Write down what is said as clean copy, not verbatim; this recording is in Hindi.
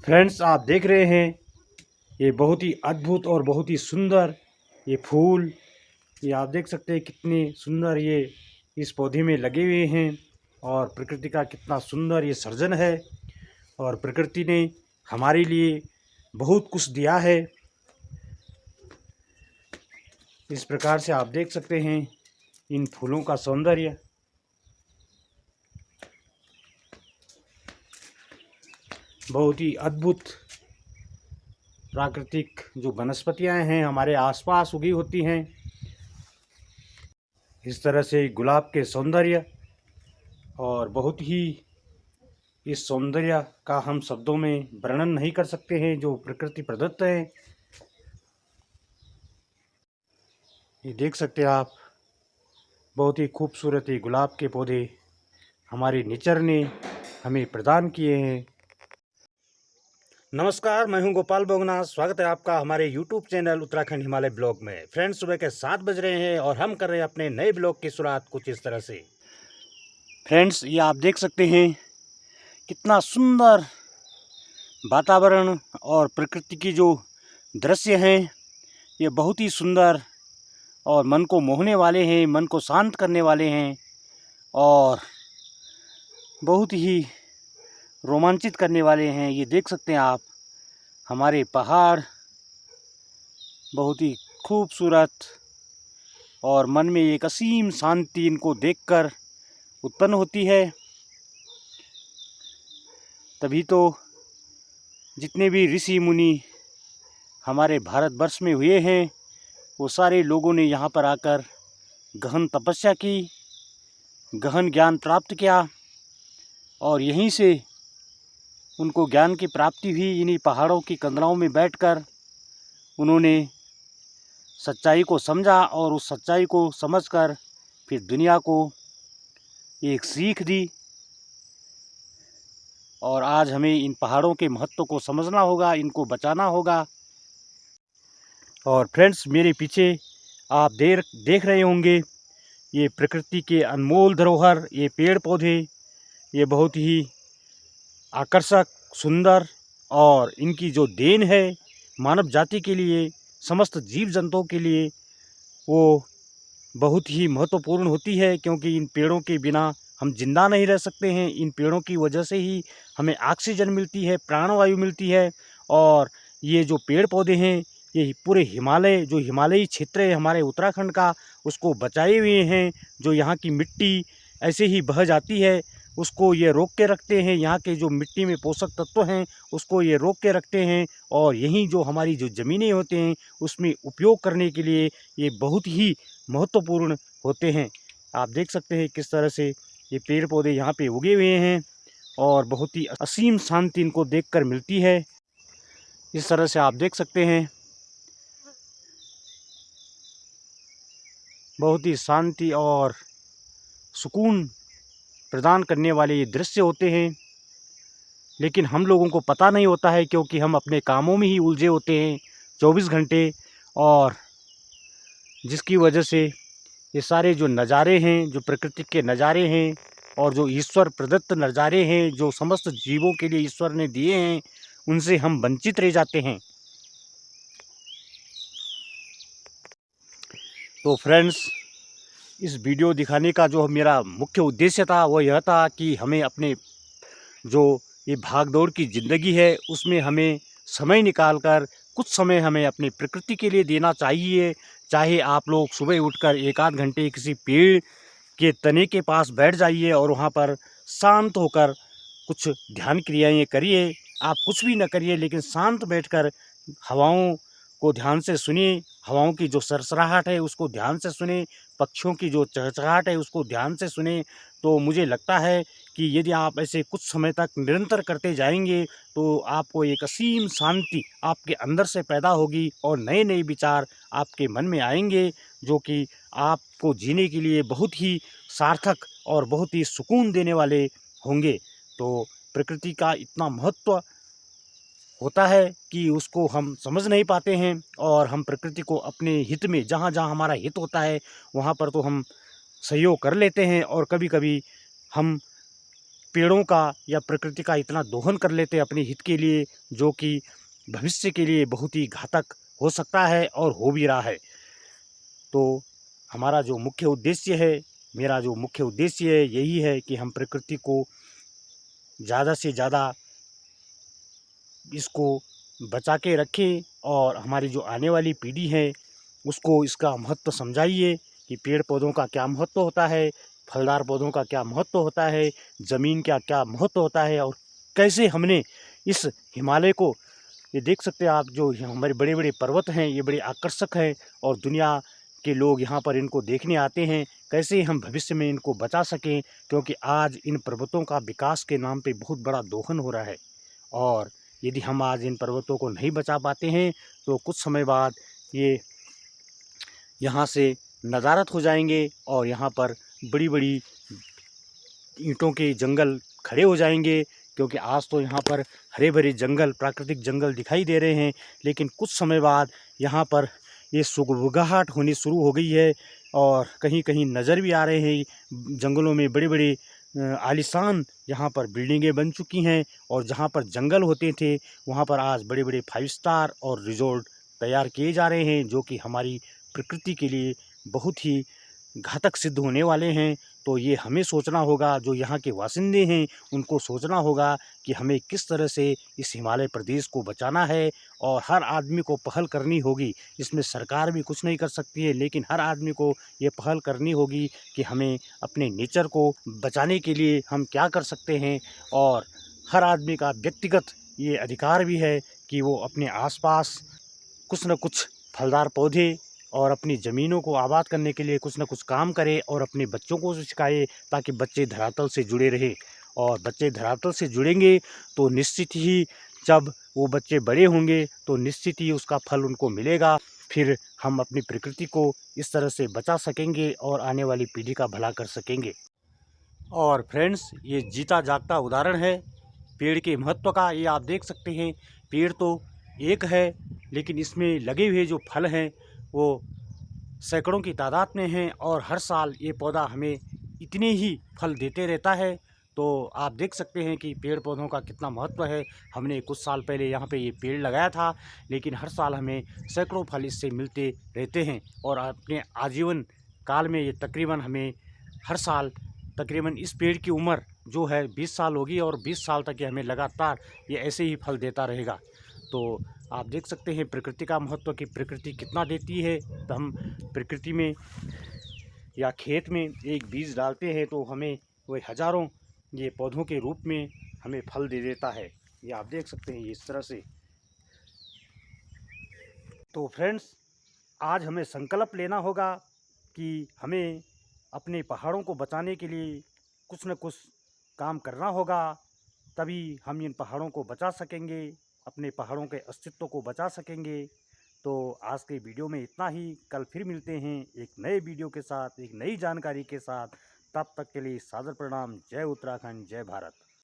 फ्रेंड्स, आप देख रहे हैं ये बहुत ही अद्भुत और बहुत ही सुंदर ये फूल। ये आप देख सकते हैं कितने सुंदर ये इस पौधे में लगे हुए हैं और प्रकृति का कितना सुंदर ये सर्जन है। और प्रकृति ने हमारे लिए बहुत कुछ दिया है। इस प्रकार से आप देख सकते हैं इन फूलों का सौंदर्य। बहुत ही अद्भुत प्राकृतिक जो वनस्पतियां हैं हमारे आसपास उगी होती हैं। इस तरह से गुलाब के सौंदर्य और बहुत ही इस सौंदर्य का हम शब्दों में वर्णन नहीं कर सकते हैं जो प्रकृति प्रदत्त है। ये देख सकते हैं आप, बहुत ही खूबसूरत ये गुलाब के पौधे हमारे नेचर ने हमें प्रदान किए हैं। नमस्कार, मैं हूं गोपाल बोगना। स्वागत है आपका हमारे YouTube channel Uttarakhand Himalaya blog में। फ्रेंड्स, सुबह के 7 बज रहे हैं और हम कर रहे हैं अपने नए ब्लॉग की शुरुआत कुछ इस तरह से। फ्रेंड्स, ये आप देख सकते हैं कितना सुंदर वातावरण और प्रकृति की जो दृश्य हैं ये बहुत ही सुंदर और मन को मोहने वाले हैं, मन को शांत करने वाले हैं और बहुत ही रोमांचित करने वाले हैं। ये देख सकते हैं आप, हमारे पहाड़ बहुत ही खूबसूरत और मन में एक असीम शांति इनको देखकर उत्पन्न होती है। तभी तो जितने भी ऋषि मुनि हमारे भारतवर्ष में हुए हैं वो सारे लोगों ने यहाँ पर आकर गहन तपस्या की, गहन ज्ञान प्राप्त किया और यहीं से उनको ज्ञान की प्राप्ति हुई। इन्हीं पहाड़ों की कंदराओं में बैठकर उन्होंने सच्चाई को समझा और उस सच्चाई को समझकर फिर दुनिया को एक सीख दी। और आज हमें इन पहाड़ों के महत्व को समझना होगा, इनको बचाना होगा। और फ्रेंड्स, मेरे पीछे आप देख रहे होंगे ये प्रकृति के अनमोल धरोहर, ये पेड़ पौधे, ये बहुत ही आकर्षक, सुंदर और इनकी जो देन है मानव जाति के लिए, समस्त जीव जंतुओं के लिए, वो बहुत ही महत्वपूर्ण होती है। क्योंकि इन पेड़ों के बिना हम जिंदा नहीं रह सकते हैं। इन पेड़ों की वजह से ही हमें ऑक्सीजन मिलती है, प्राणवायु मिलती है। और ये जो पेड़ पौधे हैं ये पूरे हिमालय, जो हिमालयी क्षेत्र है हमारे उत्तराखंड का, उसको बचाए हुए हैं। जो यहाँ की मिट्टी ऐसे ही बह जाती है उसको ये रोक के रखते हैं। यहाँ के जो मिट्टी में पोषक तत्व हैं उसको ये रोक के रखते हैं और यहीं जो हमारी जो ज़मीनें होते हैं उसमें उपयोग करने के लिए ये बहुत ही महत्वपूर्ण होते हैं। आप देख सकते हैं किस तरह से ये पेड़ पौधे यहाँ पे उगे हुए हैं और बहुत ही असीम शांति इनको देखकर मिलती है। इस तरह से आप देख सकते हैं बहुत ही शांति और सुकून प्रदान करने वाले ये दृश्य होते हैं। लेकिन हम लोगों को पता नहीं होता है क्योंकि हम अपने कामों में ही उलझे होते हैं 24 घंटे। और जिसकी वजह से ये सारे जो नज़ारे हैं, जो प्रकृति के नज़ारे हैं और जो ईश्वर प्रदत्त नज़ारे हैं जो समस्त जीवों के लिए ईश्वर ने दिए हैं, उनसे हम वंचित रह जाते हैं। तो फ्रेंड्स, इस वीडियो दिखाने का जो मेरा मुख्य उद्देश्य था वो यह था कि हमें अपने जो ये भागदौड़ की ज़िंदगी है उसमें हमें समय निकाल कर कुछ समय हमें अपनी प्रकृति के लिए देना चाहिए। चाहे आप लोग सुबह उठकर एक आध घंटे किसी पेड़ के तने के पास बैठ जाइए और वहाँ पर शांत होकर कुछ ध्यान क्रियाएं करिए। आप कुछ भी न करिए लेकिन शांत बैठकर हवाओं को ध्यान से सुनिए, हवाओं की जो सरसराहट है उसको ध्यान से सुने, पक्षियों की जो चहचहाहट है उसको ध्यान से सुने। तो मुझे लगता है कि यदि आप ऐसे कुछ समय तक निरंतर करते जाएंगे तो आपको एक असीम शांति आपके अंदर से पैदा होगी और नए नए विचार आपके मन में आएंगे जो कि आपको जीने के लिए बहुत ही सार्थक और बहुत ही सुकून देने वाले होंगे। तो प्रकृति का इतना महत्व होता है कि उसको हम समझ नहीं पाते हैं और हम प्रकृति को अपने हित में, जहाँ जहाँ हमारा हित होता है वहाँ पर तो हम सहयोग कर लेते हैं और कभी कभी हम पेड़ों का या प्रकृति का इतना दोहन कर लेते अपने हित के लिए, जो कि भविष्य के लिए बहुत ही घातक हो सकता है और हो भी रहा है। तो हमारा जो मुख्य उद्देश्य है, मेरा जो मुख्य उद्देश्य है, यही है कि हम प्रकृति को ज़्यादा से ज़्यादा इसको बचा के रखें और हमारी जो आने वाली पीढ़ी है उसको इसका महत्व समझाइए कि पेड़ पौधों का क्या महत्व होता है, फलदार पौधों का क्या महत्व होता है, ज़मीन का क्या महत्व होता है, और कैसे हमने इस हिमालय को, ये देख सकते हैं आप, जो हमारे बड़े बड़े पर्वत हैं ये बड़े आकर्षक हैं और दुनिया के लोग यहाँ पर इनको देखने आते हैं। कैसे हम भविष्य में इनको बचा सकें, क्योंकि आज इन पर्वतों का विकास के नाम पे बहुत बड़ा दोहन हो रहा है। और यदि हम आज इन पर्वतों को नहीं बचा पाते हैं तो कुछ समय बाद ये यहाँ से नदारद हो जाएंगे और यहाँ पर बड़ी बड़ी ईंटों के जंगल खड़े हो जाएंगे। क्योंकि आज तो यहाँ पर हरे भरे जंगल, प्राकृतिक जंगल दिखाई दे रहे हैं, लेकिन कुछ समय बाद यहाँ पर ये सुगबुगाहट होनी शुरू हो गई है और कहीं कहीं नज़र भी आ रहे हैं जंगलों में बड़े बड़े आलीशान यहाँ पर बिल्डिंगें बन चुकी हैं। और जहाँ पर जंगल होते थे वहाँ पर आज बड़े बड़े 5 स्टार और रिजॉर्ट तैयार किए जा रहे हैं, जो कि हमारी प्रकृति के लिए बहुत ही घातक सिद्ध होने वाले हैं। तो ये हमें सोचना होगा, जो यहाँ के वासिंदे हैं उनको सोचना होगा कि हमें किस तरह से इस हिमालय प्रदेश को बचाना है। और हर आदमी को पहल करनी होगी, इसमें सरकार भी कुछ नहीं कर सकती है, लेकिन हर आदमी को ये पहल करनी होगी कि हमें अपने नेचर को बचाने के लिए हम क्या कर सकते हैं। और हर आदमी का व्यक्तिगत ये अधिकार भी है कि वो अपने आसपास कुछ न कुछ फलदार पौधे और अपनी ज़मीनों को आबाद करने के लिए कुछ न कुछ काम करे और अपने बच्चों को सिखाए, ताकि बच्चे धरातल से जुड़े रहें। और बच्चे धरातल से जुड़ेंगे तो निश्चित ही जब वो बच्चे बड़े होंगे तो निश्चित ही उसका फल उनको मिलेगा। फिर हम अपनी प्रकृति को इस तरह से बचा सकेंगे और आने वाली पीढ़ी का भला कर सकेंगे। और फ्रेंड्स, ये जीता जागता उदाहरण है पेड़ के महत्व का। ये आप देख सकते हैं, पेड़ तो एक है, लेकिन इसमें लगे हुए जो फल हैं वो सैकड़ों की तादाद में हैं और हर साल ये पौधा हमें इतने ही फल देते रहता है। तो आप देख सकते हैं कि पेड़ पौधों का कितना महत्व है। हमने कुछ साल पहले यहाँ पे ये पेड़ लगाया था, लेकिन हर साल हमें सैकड़ों फल इससे मिलते रहते हैं। और अपने आजीवन काल में ये तकरीबन हमें हर साल तकरीबन इस पेड़ की उम्र जो है 20 साल होगी और 20 साल तक ये हमें लगातार ये ऐसे ही फल देता रहेगा। तो आप देख सकते हैं प्रकृति का महत्व कि प्रकृति कितना देती है। तो हम प्रकृति में या खेत में एक बीज डालते हैं तो हमें वह हज़ारों ये पौधों के रूप में हमें फल दे देता है। ये आप देख सकते हैं इस तरह से। तो फ्रेंड्स, आज हमें संकल्प लेना होगा कि हमें अपने पहाड़ों को बचाने के लिए कुछ न कुछ काम करना होगा, तभी हम इन पहाड़ों को बचा सकेंगे, अपने पहाड़ों के अस्तित्व को बचा सकेंगे। तो आज के वीडियो में इतना ही। कल फिर मिलते हैं एक नए वीडियो के साथ, एक नई जानकारी के साथ। तब तक के लिए सादर प्रणाम। जय उत्तराखंड, जय भारत।